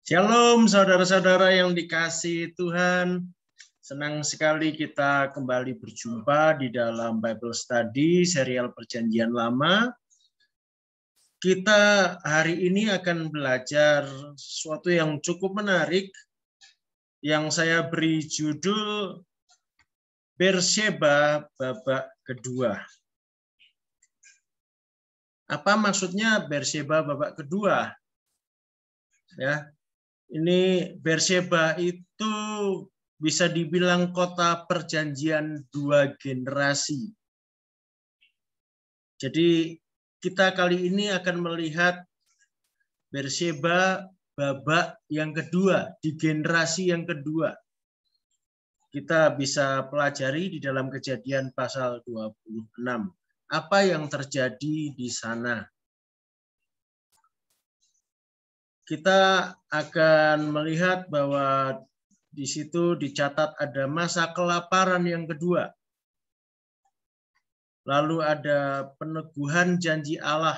Shalom saudara-saudara yang dikasihi Tuhan. Senang sekali kita kembali berjumpa di dalam Bible Study serial Perjanjian Lama. Kita hari ini akan belajar sesuatu yang cukup menarik yang saya beri judul Berseba babak kedua. Apa maksudnya Berseba babak kedua? Ya. Ini Berseba itu bisa dibilang kota perjanjian dua generasi. Jadi kita kali ini akan melihat Berseba babak yang kedua, di generasi yang kedua. Kita bisa pelajari di dalam Kejadian pasal 26. Apa yang terjadi di sana? Kita akan melihat bahwa di situ dicatat ada masa kelaparan yang kedua. Lalu ada peneguhan janji Allah.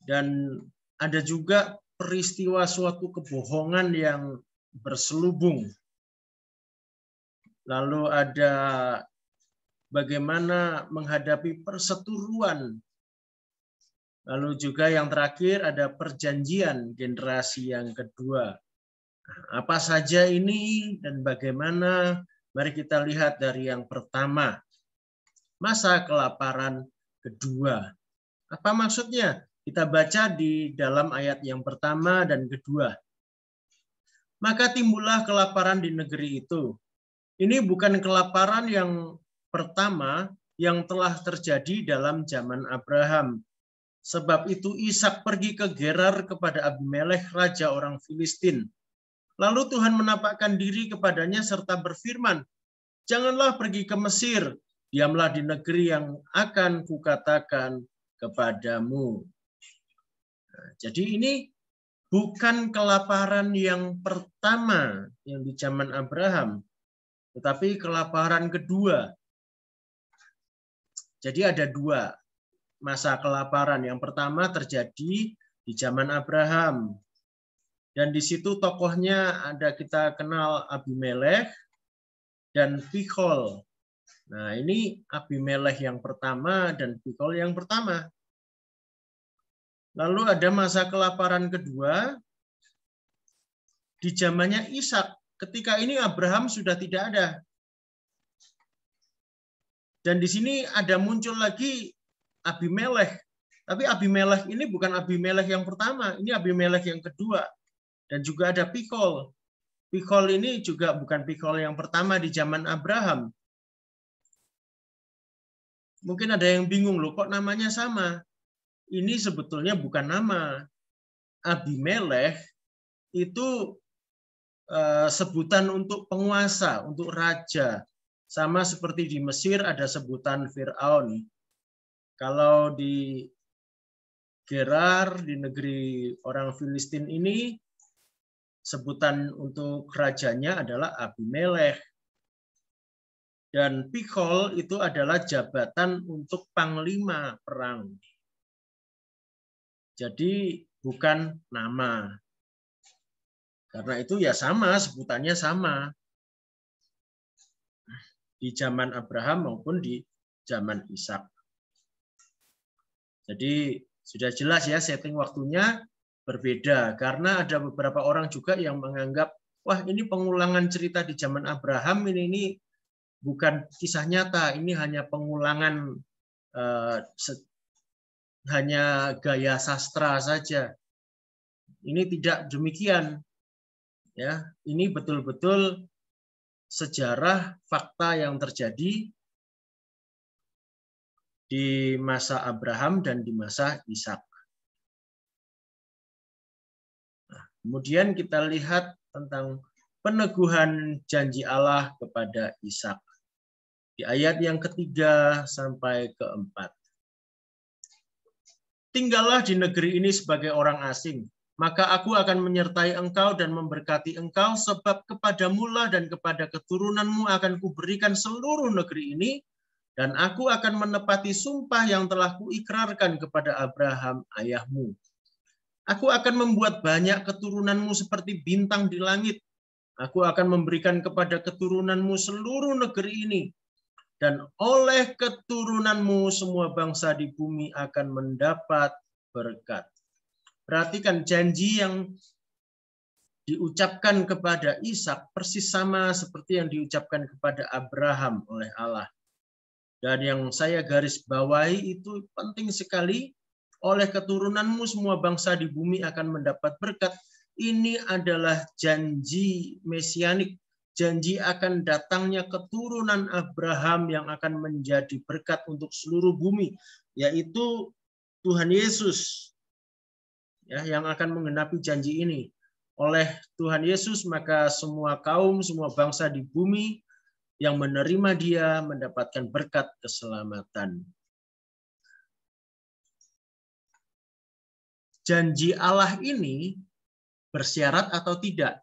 Dan ada juga peristiwa suatu kebohongan yang berselubung. Lalu ada bagaimana menghadapi perseteruan. Lalu juga yang terakhir ada perjanjian generasi yang kedua. Apa saja ini dan bagaimana? Mari kita lihat dari yang pertama. Masa kelaparan kedua. Apa maksudnya? Kita baca di dalam ayat yang pertama dan kedua. Maka timbullah kelaparan di negeri itu. Ini bukan kelaparan yang pertama yang telah terjadi dalam zaman Abraham. Sebab itu Ishak pergi ke Gerar kepada Abimelekh, raja orang Filistin. Lalu Tuhan menampakkan diri kepadanya serta berfirman, "Janganlah pergi ke Mesir, diamlah di negeri yang akan kukatakan kepadamu." Nah, jadi ini bukan kelaparan yang pertama yang di zaman Abraham, tetapi kelaparan kedua. Jadi ada dua masa kelaparan. Yang pertama terjadi di zaman Abraham. Dan di situ tokohnya ada kita kenal Abimelekh dan Pichol. Nah, ini Abimelekh yang pertama dan Pichol yang pertama. Lalu ada masa kelaparan kedua di zamannya Ishak. Ketika ini Abraham sudah tidak ada. Dan di sini ada muncul lagi Abimelekh. Tapi Abimelekh ini bukan Abimelekh yang pertama, ini Abimelekh yang kedua. Dan juga ada Pichol. Pichol ini juga bukan Pichol yang pertama di zaman Abraham. Mungkin ada yang bingung, loh kok namanya sama? Ini sebetulnya bukan nama. Abimelekh itu sebutan untuk penguasa, untuk raja. Sama seperti di Mesir ada sebutan Fir'aun. Kalau di Gerar, di negeri orang Filistin ini, sebutan untuk rajanya adalah Abimelekh. Dan Pichol itu adalah jabatan untuk panglima perang. Jadi bukan nama. Karena itu ya sama, sebutannya sama. Di zaman Abraham maupun di zaman Ishak. Jadi sudah jelas ya setting waktunya berbeda. Karena ada beberapa orang juga yang menganggap, wah ini pengulangan cerita di zaman Abraham, ini bukan kisah nyata, ini hanya pengulangan, hanya gaya sastra saja. Ini tidak demikian. Ya, ini betul-betul sejarah fakta yang terjadi di masa Abraham dan di masa Ishak. Nah, kemudian kita lihat tentang peneguhan janji Allah kepada Ishak. Di ayat yang ketiga sampai keempat. Tinggallah di negeri ini sebagai orang asing, maka aku akan menyertai engkau dan memberkati engkau, sebab kepadamulah dan kepada keturunanmu akan kuberikan seluruh negeri ini, dan aku akan menepati sumpah yang telah kuikrarkan kepada Abraham ayahmu. Aku akan membuat banyak keturunanmu seperti bintang di langit. Aku akan memberikan kepada keturunanmu seluruh negeri ini. Dan oleh keturunanmu semua bangsa di bumi akan mendapat berkat. Perhatikan janji yang diucapkan kepada Ishak persis sama seperti yang diucapkan kepada Abraham oleh Allah. Dan yang saya garis bawahi itu penting sekali. Oleh keturunanmu semua bangsa di bumi akan mendapat berkat. Ini adalah janji mesianik. Janji akan datangnya keturunan Abraham yang akan menjadi berkat untuk seluruh bumi. Yaitu Tuhan Yesus. Ya, yang akan menggenapi janji ini. Oleh Tuhan Yesus maka semua kaum, semua bangsa di bumi yang menerima dia mendapatkan berkat keselamatan. Janji Allah ini bersyarat atau tidak?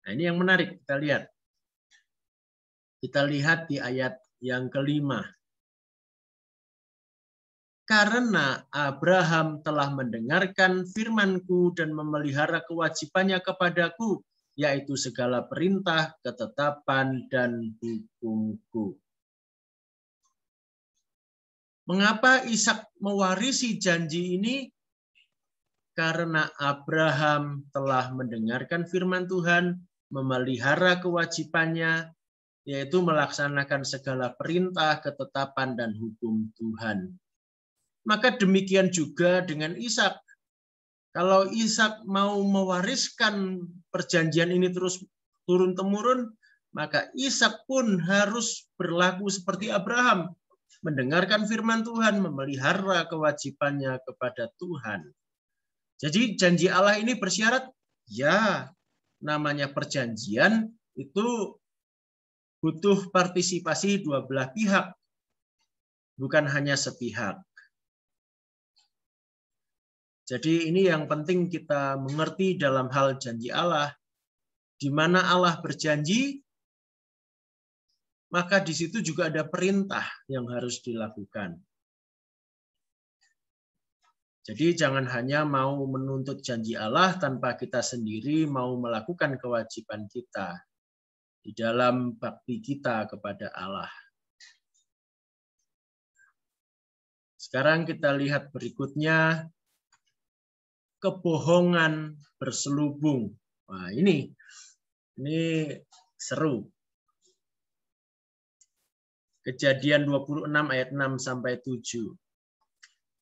Nah, ini yang menarik kita lihat. Kita lihat di ayat yang kelima. Karena Abraham telah mendengarkan firman-Ku dan memelihara kewajibannya kepadaku, yaitu segala perintah, ketetapan, dan hukum-Ku. Mengapa Ishak mewarisi janji ini? Karena Abraham telah mendengarkan firman Tuhan, memelihara kewajibannya, yaitu melaksanakan segala perintah, ketetapan, dan hukum Tuhan. Maka demikian juga dengan Ishak. Kalau Ishak mau mewariskan perjanjian ini terus turun-temurun, maka Ishak pun harus berlaku seperti Abraham. Mendengarkan firman Tuhan, memelihara kewajibannya kepada Tuhan. Jadi janji Allah ini bersyarat? Ya, namanya perjanjian itu butuh partisipasi dua belah pihak, bukan hanya sepihak. Jadi ini yang penting kita mengerti dalam hal janji Allah. Di mana Allah berjanji, maka di situ juga ada perintah yang harus dilakukan. Jadi jangan hanya mau menuntut janji Allah tanpa kita sendiri mau melakukan kewajiban kita di dalam bakti kita kepada Allah. Sekarang kita lihat berikutnya, kebohongan berselubung. Wah, ini seru. Kejadian 26 ayat 6 sampai 7.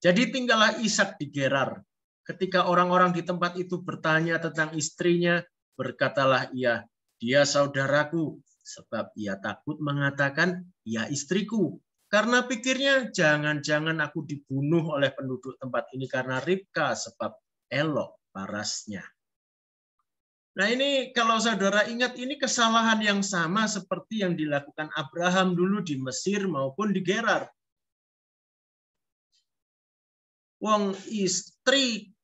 Jadi tinggallah Ishak di Gerar. Ketika orang-orang di tempat itu bertanya tentang istrinya, berkatalah ia, dia saudaraku, sebab ia takut mengatakan, ia istriku. Karena pikirnya, jangan-jangan aku dibunuh oleh penduduk tempat ini karena Ribka, sebab elok parasnya. Nah ini kalau saudara ingat, ini kesalahan yang sama seperti yang dilakukan Abraham dulu di Mesir maupun di Gerar. Wong istri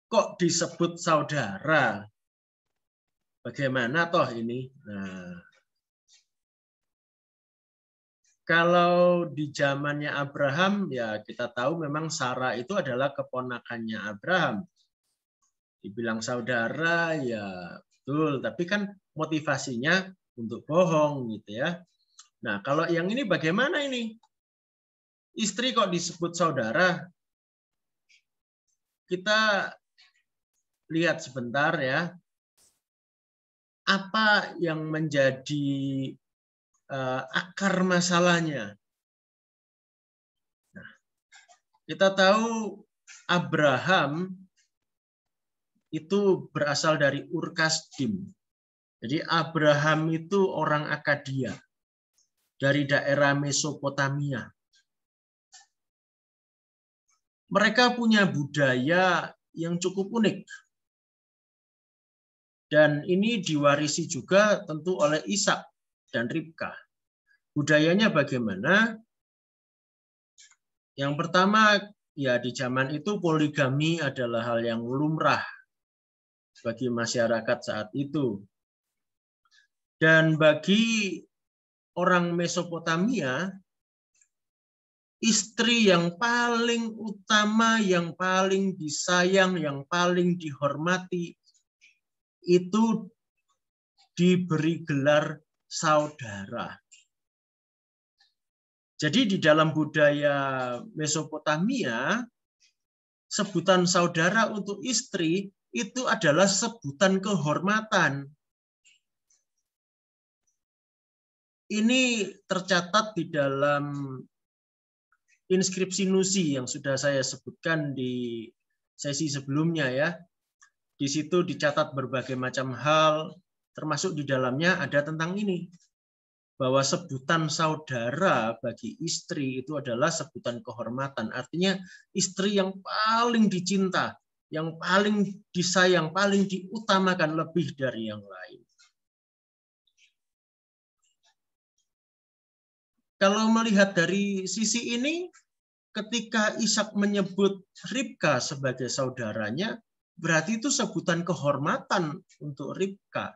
kok disebut saudara? Bagaimana toh ini? Nah, kalau di zamannya Abraham, ya kita tahu memang Sarah itu adalah keponakannya Abraham. Dibilang saudara, ya betul. Tapi kan motivasinya untuk bohong gitu ya. Nah, kalau yang ini bagaimana ini? Istri kok disebut saudara? Kita lihat sebentar ya. Apa yang menjadi akar masalahnya? Nah, kita tahu Abraham itu berasal dari Ur Kasdim. Jadi Abraham itu orang Akadia dari daerah Mesopotamia. Mereka punya budaya yang cukup unik. Dan ini diwarisi juga tentu oleh Ishak dan Ribka. Budayanya bagaimana? Yang pertama, ya di zaman itu poligami adalah hal yang lumrah bagi masyarakat saat itu. Dan bagi orang Mesopotamia, istri yang paling utama, yang paling disayang, yang paling dihormati, itu diberi gelar saudara. Jadi di dalam budaya Mesopotamia, sebutan saudara untuk istri itu adalah sebutan kehormatan. Ini tercatat di dalam inskripsi Nusi yang sudah saya sebutkan di sesi sebelumnya ya. Di situ dicatat berbagai macam hal, termasuk di dalamnya ada tentang ini. Bahwa sebutan saudara bagi istri itu adalah sebutan kehormatan. Artinya istri yang paling dicinta, yang paling disayang, paling diutamakan lebih dari yang lain. Kalau melihat dari sisi ini, ketika Ishak menyebut Ribka sebagai saudaranya, berarti itu sebutan kehormatan untuk Ribka.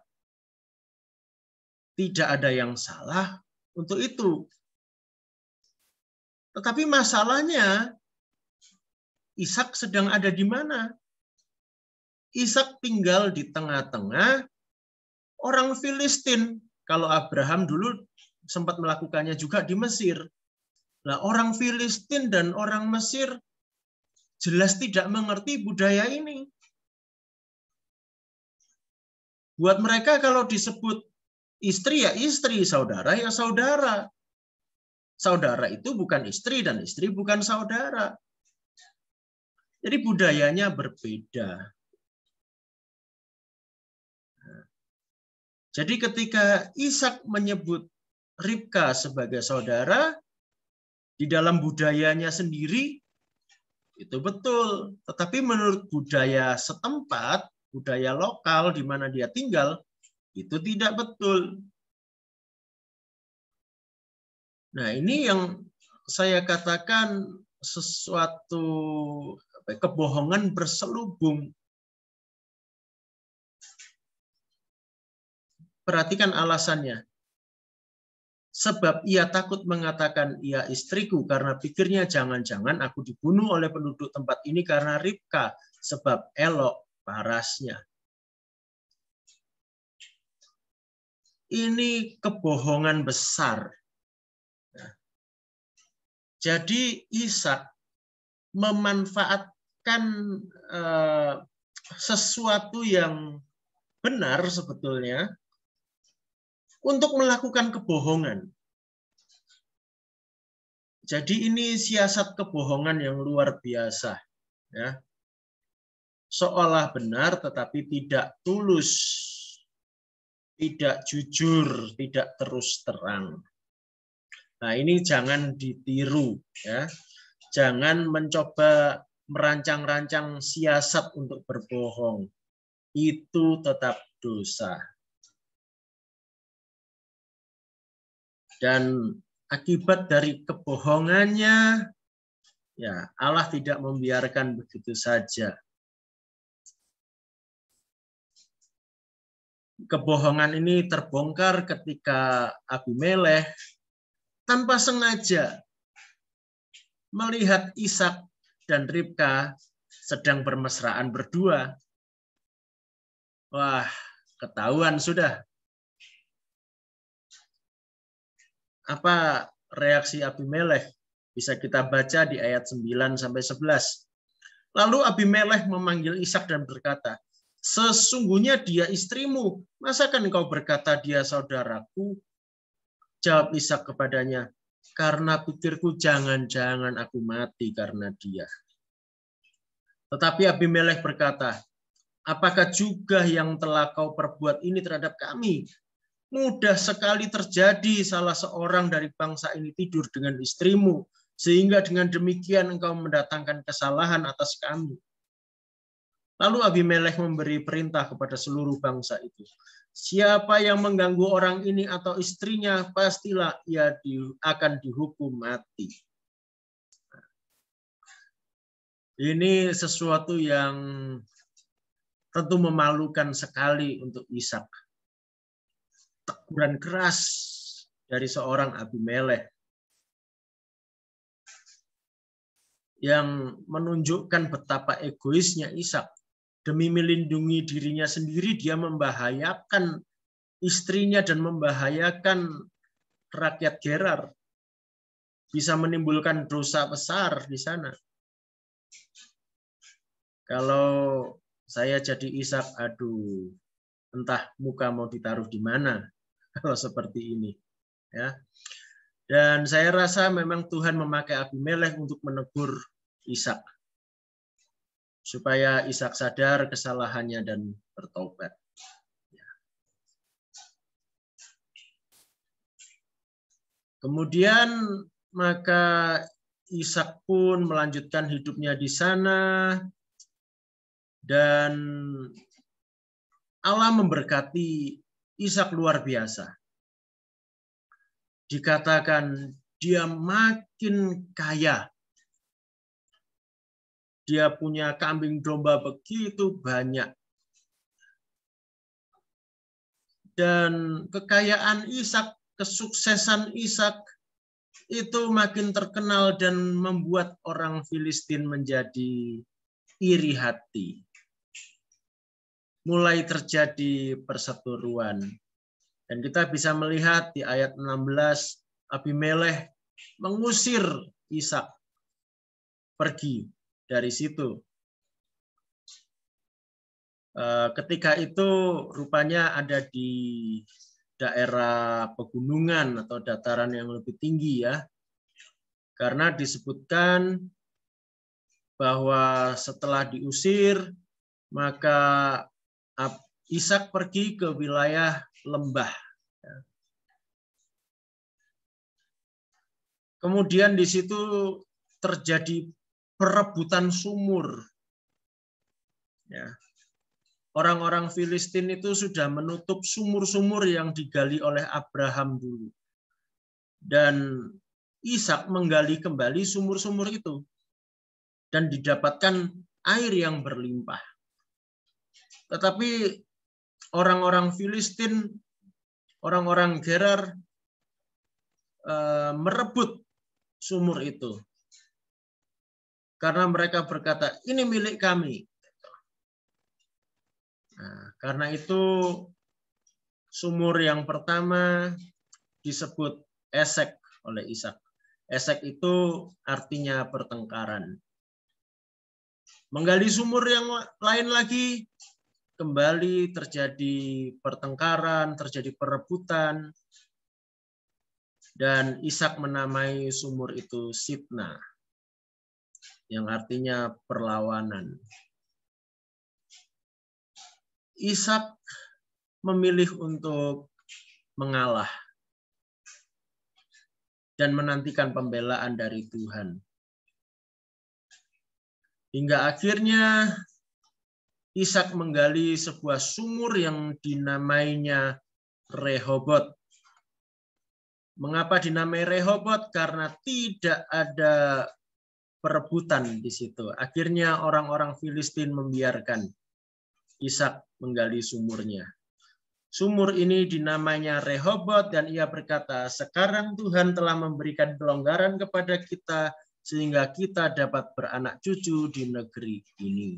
Tidak ada yang salah untuk itu. Tetapi masalahnya, Ishak sedang ada di mana? Ishak tinggal di tengah-tengah orang Filistin. Kalau Abraham dulu sempat melakukannya juga di Mesir. Nah, orang Filistin dan orang Mesir jelas tidak mengerti budaya ini. Buat mereka kalau disebut istri ya istri, saudara ya saudara. Saudara itu bukan istri dan istri bukan saudara. Jadi budayanya berbeda. Jadi ketika Ishak menyebut Ribka sebagai saudara, di dalam budayanya sendiri, itu betul. Tetapi menurut budaya setempat, budaya lokal di mana dia tinggal, itu tidak betul. Nah, ini yang saya katakan sesuatu kebohongan berselubung. Perhatikan alasannya. Sebab ia takut mengatakan ia istriku karena pikirnya jangan-jangan aku dibunuh oleh penduduk tempat ini karena Ribka, sebab elok parasnya. Ini kebohongan besar. Jadi Ishak memanfaatkan sesuatu yang benar sebetulnya untuk melakukan kebohongan. Jadi ini siasat kebohongan yang luar biasa. Ya. Seolah benar tetapi tidak tulus, tidak jujur, tidak terus terang. Nah, ini jangan ditiru. Ya. Jangan mencoba merancang-rancang siasat untuk berbohong. Itu tetap dosa. Dan akibat dari kebohongannya, ya Allah tidak membiarkan begitu saja. Kebohongan ini terbongkar ketika Abimelekh tanpa sengaja melihat Ishak dan Ribka sedang bermesraan berdua. Wah, ketahuan sudah. Apa reaksi Abimelekh? Bisa kita baca di ayat 9-11. Lalu Abimelekh memanggil Ishak dan berkata, sesungguhnya dia istrimu, masakan engkau berkata dia saudaraku? Jawab Ishak kepadanya, karena pikirku jangan-jangan aku mati karena dia. Tetapi Abimelekh berkata, apakah juga yang telah kau perbuat ini terhadap kami? Mudah sekali terjadi salah seorang dari bangsa ini tidur dengan istrimu, sehingga dengan demikian engkau mendatangkan kesalahan atas kami. Lalu Abimelekh memberi perintah kepada seluruh bangsa itu. Siapa yang mengganggu orang ini atau istrinya, pastilah ia akan dihukum mati. Ini sesuatu yang tentu memalukan sekali untuk Ishak. Teguran keras dari seorang Abimelekh. yang menunjukkan betapa egoisnya Ishak. Demi melindungi dirinya sendiri, dia membahayakan istrinya dan membahayakan rakyat Gerar. Bisa menimbulkan dosa besar di sana. Kalau saya jadi Ishak, aduh, entah muka mau ditaruh di mana kalau seperti ini. Ya. Dan saya rasa memang Tuhan memakai Abimelekh untuk menegur Ishak. Supaya Ishak sadar kesalahannya dan bertobat. Kemudian maka Ishak pun melanjutkan hidupnya di sana dan Allah memberkati Ishak luar biasa. Dikatakan dia makin kaya. Dia punya kambing domba begitu banyak. Dan kekayaan Ishak, kesuksesan Ishak itu makin terkenal dan membuat orang Filistin menjadi iri hati. Mulai terjadi perseteruan. Dan kita bisa melihat di ayat 16, Abimelekh mengusir Ishak pergi dari situ. Ketika itu rupanya ada di daerah pegunungan atau dataran yang lebih tinggi ya. Karena disebutkan bahwa setelah diusir, maka Ishak pergi ke wilayah lembah. Kemudian di situ terjadi perebutan sumur. Ya. Orang-orang Filistin itu sudah menutup sumur-sumur yang digali oleh Abraham dulu. Dan Ishak menggali kembali sumur-sumur itu. Dan didapatkan air yang berlimpah. Tetapi orang-orang Filistin, orang-orang Gerar merebut sumur itu. Karena mereka berkata, ini milik kami. Nah, karena itu sumur yang pertama disebut Esek oleh Ishak. Esek itu artinya pertengkaran. Menggali sumur yang lain lagi, kembali terjadi pertengkaran, terjadi perebutan, dan Ishak menamai sumur itu Sitna, yang artinya perlawanan. Ishak memilih untuk mengalah dan menantikan pembelaan dari Tuhan. Hingga akhirnya Ishak menggali sebuah sumur yang dinamainya Rehobot. Mengapa dinamai Rehobot? Karena tidak ada perebutan di situ. Akhirnya orang-orang Filistin membiarkan Ishak menggali sumurnya. Sumur ini dinamainya Rehobot dan ia berkata, sekarang Tuhan telah memberikan kelonggaran kepada kita sehingga kita dapat beranak cucu di negeri ini.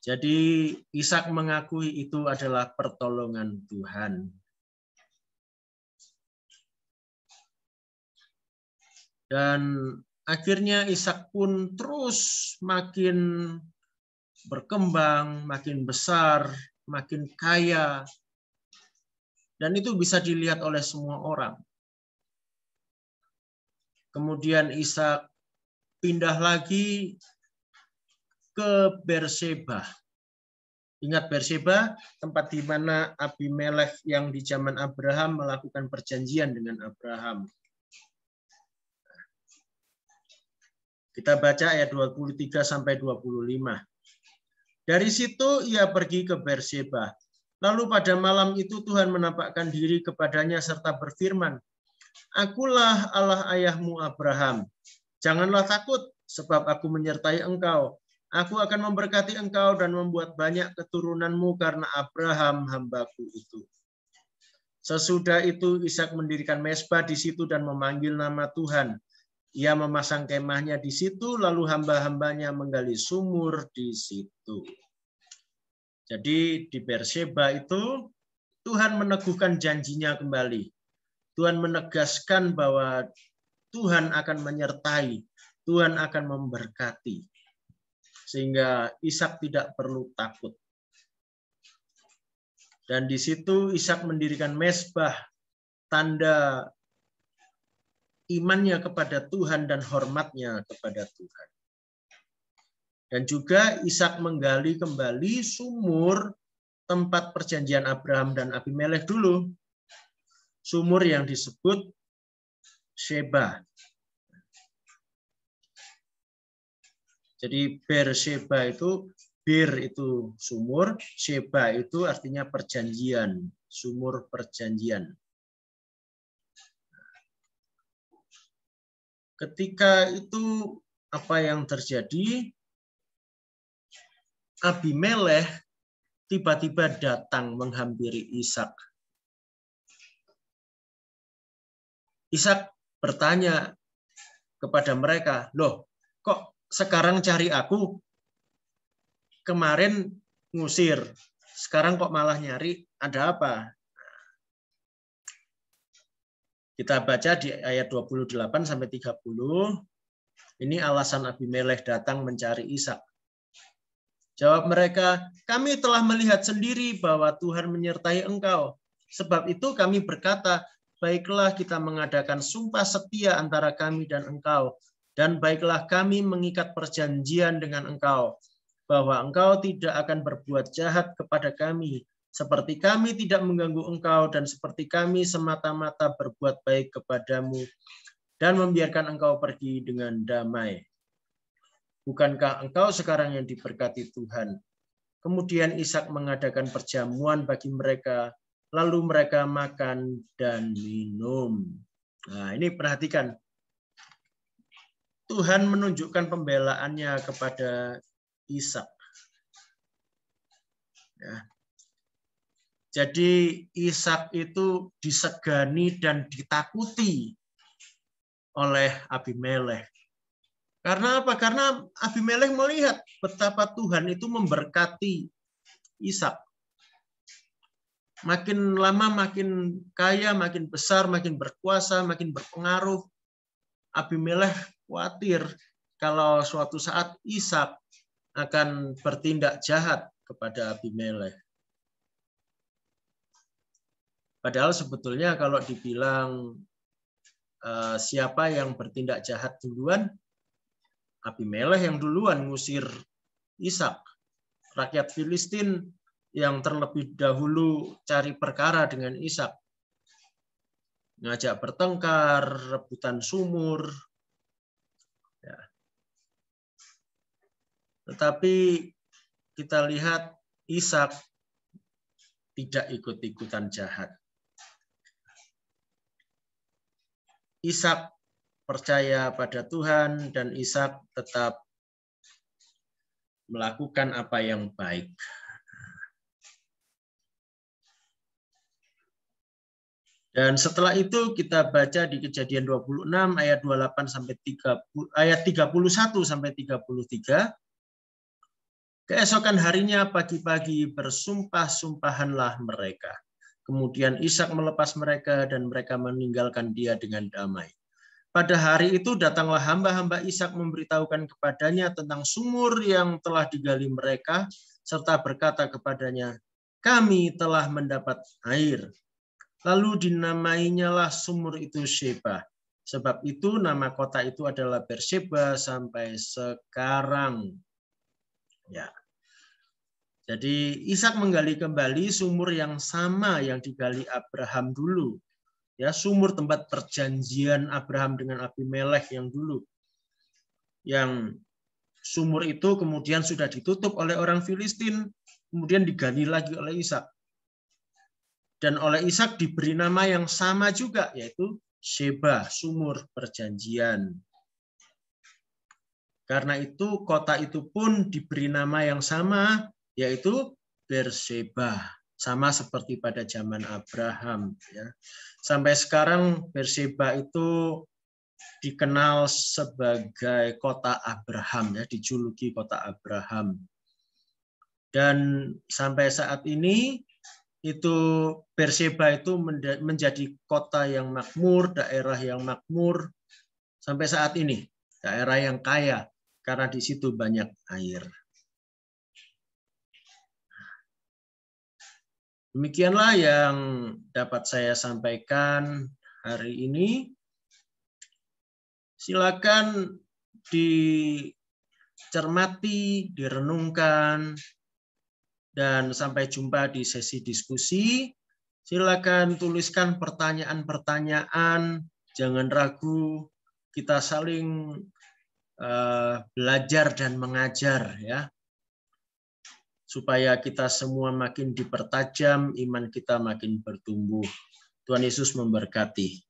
Jadi Ishak mengakui itu adalah pertolongan Tuhan. Dan akhirnya Ishak pun terus makin berkembang, makin besar, makin kaya. Dan itu bisa dilihat oleh semua orang. Kemudian Ishak pindah lagi ke Berseba. Ingat Berseba, tempat di mana Abimelekh yang di zaman Abraham melakukan perjanjian dengan Abraham. Kita baca ayat 23 sampai 25. Dari situ ia pergi ke Berseba. Lalu pada malam itu Tuhan menampakkan diri kepadanya serta berfirman, Akulah Allah ayahmu Abraham. Janganlah takut, sebab aku menyertai engkau. Aku akan memberkati engkau dan membuat banyak keturunanmu karena Abraham hambaku itu. Sesudah itu Ishak mendirikan mezbah di situ dan memanggil nama Tuhan. Ia memasang kemahnya di situ, lalu hamba-hambanya menggali sumur di situ. Jadi di Beersheba itu Tuhan meneguhkan janjinya kembali. Tuhan menegaskan bahwa Tuhan akan menyertai, Tuhan akan memberkati. Sehingga Ishak tidak perlu takut. Dan di situ Ishak mendirikan mezbah, tanda imannya kepada Tuhan dan hormatnya kepada Tuhan. Dan juga Ishak menggali kembali sumur tempat perjanjian Abraham dan Abimelekh dulu. Sumur yang disebut Sheba. Jadi Beersheba itu, Bir itu sumur, Sheba itu artinya perjanjian, sumur perjanjian. Ketika itu apa yang terjadi? Abimelekh tiba-tiba datang menghampiri Ishak. Ishak bertanya kepada mereka, loh kok sekarang cari aku? Kemarin ngusir, sekarang kok malah nyari, ada apa? Kita baca di ayat 28-30, ini alasan Abimelekh datang mencari Ishak. Jawab mereka, kami telah melihat sendiri bahwa Tuhan menyertai engkau. Sebab itu kami berkata, baiklah kita mengadakan sumpah setia antara kami dan engkau. Dan baiklah kami mengikat perjanjian dengan engkau, bahwa engkau tidak akan berbuat jahat kepada kami, seperti kami tidak mengganggu engkau, dan seperti kami semata-mata berbuat baik kepadamu, dan membiarkan engkau pergi dengan damai. Bukankah engkau sekarang yang diberkati Tuhan? Kemudian Ishak mengadakan perjamuan bagi mereka, lalu mereka makan dan minum. Nah, ini perhatikan. Tuhan menunjukkan pembelaannya kepada Ishak. Ya. Jadi Ishak itu disegani dan ditakuti oleh Abimelekh. Karena apa? Karena Abimelekh melihat betapa Tuhan itu memberkati Ishak. Makin lama makin kaya, makin besar, makin berkuasa, makin berpengaruh. Abimelekh khawatir kalau suatu saat Ishak akan bertindak jahat kepada Abimelekh. Padahal sebetulnya kalau dibilang siapa yang bertindak jahat duluan, Abimelekh yang duluan ngusir Ishak. Rakyat Filistin yang terlebih dahulu cari perkara dengan Ishak. Ngajak bertengkar, rebutan sumur. Ya. Tetapi kita lihat Ishak tidak ikut-ikutan jahat. Ishak percaya pada Tuhan dan Ishak tetap melakukan apa yang baik. Dan setelah itu kita baca di Kejadian 26 ayat 28 sampai 30, ayat 31 sampai 33. Keesokan harinya pagi-pagi bersumpah-sumpahanlah mereka. Kemudian Ishak melepas mereka dan mereka meninggalkan dia dengan damai. Pada hari itu datanglah hamba-hamba Ishak memberitahukan kepadanya tentang sumur yang telah digali mereka, serta berkata kepadanya, kami telah mendapat air. Lalu dinamainyalah sumur itu Sheba. Sebab itu nama kota itu adalah Beersheba sampai sekarang. Ya. Jadi Ishak menggali kembali sumur yang sama yang digali Abraham dulu. Ya, sumur tempat perjanjian Abraham dengan Abimelekh yang dulu. Yang sumur itu kemudian sudah ditutup oleh orang Filistin, kemudian digali lagi oleh Ishak. Dan oleh Ishak diberi nama yang sama juga, yaitu Sheba, sumur perjanjian. Karena itu kota itu pun diberi nama yang sama, yaitu Beersheba. Sama seperti pada zaman Abraham. Ya. Sampai sekarang Beersheba itu dikenal sebagai kota Abraham, ya, dijuluki kota Abraham. Dan sampai saat ini itu Berseba itu menjadi kota yang makmur, daerah yang makmur sampai saat ini, daerah yang kaya karena di situ banyak air. Demikianlah yang dapat saya sampaikan hari ini. Silakan dicermati, direnungkan, dan sampai jumpa di sesi diskusi. Silakan tuliskan pertanyaan-pertanyaan, jangan ragu, kita saling belajar dan mengajar, ya, supaya kita semua makin dipertajam, iman kita makin bertumbuh. Tuhan Yesus memberkati.